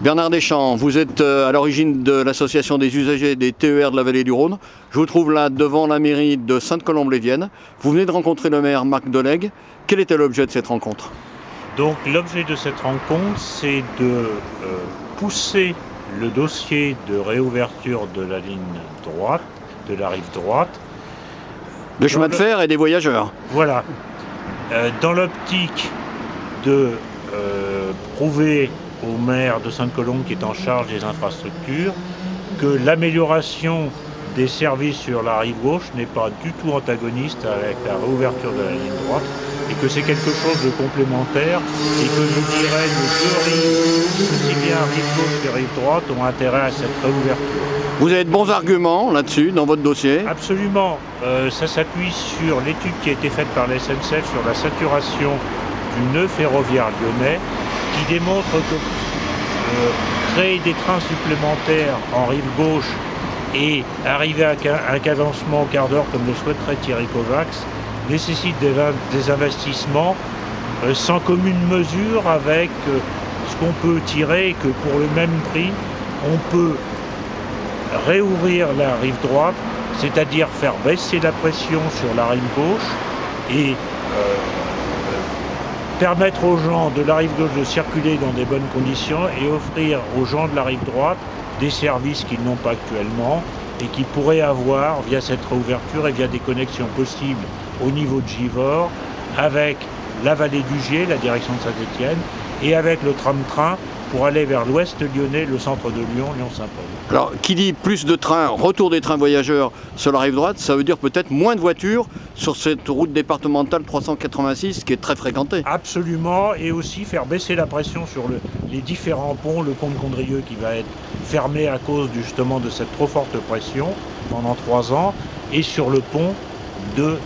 Bernard Deschamps, vous êtes à l'origine de l'association des usagers des TER de la vallée du Rhône. Je vous trouve là devant la mairie de Sainte-Colombe-les-Viennes. Vous venez de rencontrer le maire Marc Delegue. Quel était l'objet de cette rencontre? Donc l'objet de cette rencontre, c'est de pousser le dossier de réouverture de la ligne droite, de la rive droite. De chemin de fer et des voyageurs. Voilà. Dans l'optique de prouver au maire de Sainte-Colombe, qui est en charge des infrastructures, que l'amélioration des services sur la rive gauche n'est pas du tout antagoniste avec la réouverture de la ligne droite et que c'est quelque chose de complémentaire et que je dirais les deux rives, aussi bien rive gauche que rive droite, ont intérêt à cette réouverture. Vous avez de bons arguments là-dessus dans votre dossier? Absolument. Ça s'appuie sur l'étude qui a été faite par la SNCF sur la saturation du nœud ferroviaire lyonnais, qui démontre que créer des trains supplémentaires en rive gauche et arriver à un cadencement au quart d'heure comme le souhaiterait Thierry Kovacs nécessite des investissements sans commune mesure avec ce qu'on peut tirer, et que pour le même prix on peut réouvrir la rive droite, c'est-à-dire faire baisser la pression sur la rive gauche et permettre aux gens de la rive gauche de circuler dans des bonnes conditions et offrir aux gens de la rive droite des services qu'ils n'ont pas actuellement et qu'ils pourraient avoir via cette réouverture et via des connexions possibles au niveau de Givors avec la vallée du Gier, la direction de Saint-Étienne, et avec le tram-train pour aller vers l'ouest lyonnais, le centre de Lyon, Lyon-Saint-Paul. Alors, qui dit plus de trains, retour des trains voyageurs sur la rive droite, ça veut dire peut-être moins de voitures sur cette route départementale 386 qui est très fréquentée. Absolument, et aussi faire baisser la pression sur les différents ponts, le pont de Condrieu qui va être fermé à cause justement de cette trop forte pression pendant 3 ans, et sur le pont de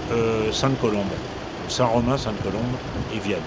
Sainte-Colombe, Saint-Romain, Sainte-Colombe et Vienne.